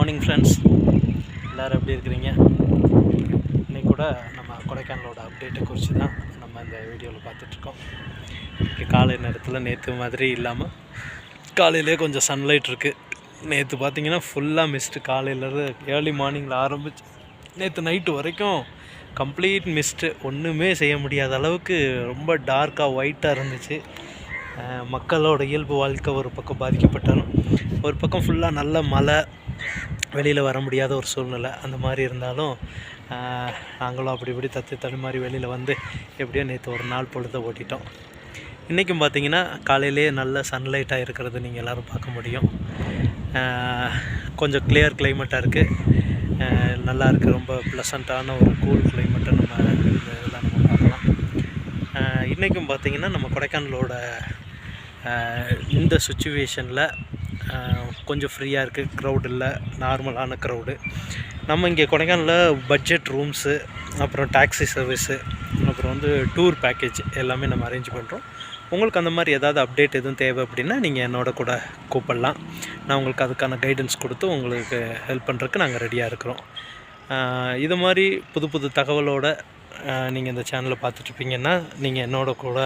Morning friends, எல்லோரும் எப்படி இருக்கிறீங்க? இன்றைக்கி கூட நம்ம கொடைக்கானலோட அப்டேட்டை குறித்து தான் நம்ம இந்த வீடியோவில் பார்த்துட்ருக்கோம். இன்றைக்கி காலை நேரத்தில் நேற்று மாதிரி இல்லாமல் காலையிலே கொஞ்சம் சன்லைட் இருக்குது. நேற்று பார்த்திங்கன்னா ஃபுல்லாக மிஸ்ட்டு. காலையிலேருந்து ஏர்லி மார்னிங்கில் ஆரம்பிச்சு நேற்று நைட்டு வரைக்கும் கம்ப்ளீட் மிஸ்ட்டு. ஒன்றுமே செய்ய முடியாத அளவுக்கு ரொம்ப டார்க்காக ஒயிட்டாக இருந்துச்சு. மக்களோட இயல்பு வாழ்க்கை ஒரு பக்கம் பாதிக்கப்பட்டாலும், ஒரு பக்கம் ஃபுல்லாக நல்ல மழை, வெளியில் வர முடியாத ஒரு சூழ்நிலை. அந்த மாதிரி இருந்தாலும் நாங்களும் அப்படி இப்படி தடுமாறி வெளியில் வந்து எப்படியோ நேற்று ஒரு நாள் பொழுத ஓட்டிட்டோம். இன்றைக்கும் பார்த்திங்கன்னா காலையிலே நல்ல சன்லைட்டாக இருக்கிறது நீங்கள் எல்லோரும் பார்க்க முடியும். கொஞ்சம் கிளியர் கிளைமேட்டாக இருக்குது, நல்லா இருக்குது. ரொம்ப ப்ளசண்ட்டான ஒரு கூல் கிளைமேட்டை நம்ம இதெல்லாம் நம்ம பார்க்கலாம். இன்றைக்கும் பார்த்திங்கன்னா நம்ம கொடைக்கானலோட இந்த சுச்சுவேஷனில் கொஞ்சம் ஃப்ரீயாக இருக்குது. க்ரௌட் இல்லை, நார்மலான க்ரௌடு. நம்ம இங்கே கொடைக்கானலில் பட்ஜெட் ரூம்ஸு, அப்புறம் டாக்ஸி சர்வீஸு, அப்புறம் டூர் பேக்கேஜ் எல்லாமே நம்ம அரேஞ்ச் பண்ணுறோம். உங்களுக்கு அந்த மாதிரி ஏதாவது அப்டேட் எதுவும் தேவை அப்படின்னா நீங்கள் என்னோட கூட கூப்பிடலாம். நான் உங்களுக்கு அதுக்கான கைடன்ஸ் கொடுத்து உங்களுக்கு ஹெல்ப் பண்ணுறதுக்கு நாங்கள் ரெடியாக இருக்கிறோம். இது மாதிரி புது புது தகவலோட நீங்கள் இந்த சேனலை பார்த்துட்ருப்பீங்கன்னா நீங்கள் என்னோட கூட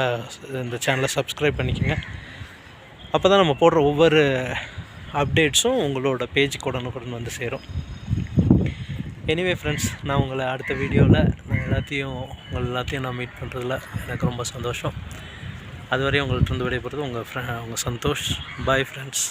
இந்த சேனலை சப்ஸ்கிரைப் பண்ணிக்கோங்க. அப்போ தான் நம்ம போடுற ஒவ்வொரு அப்டேட்ஸும் உங்களோட பேஜுக்கு உடனுக்குடன் வந்து சேரும். எனிவே ஃப்ரெண்ட்ஸ், நான் உங்களை அடுத்த வீடியோவில் உங்கள் எல்லாத்தையும் நான் மீட் பண்ணுறதுல எனக்கு ரொம்ப சந்தோஷம். அதுவரையும் உங்கள்கிட்ட விடைபெறுறது உங்கள் சந்தோஷ். Bye friends.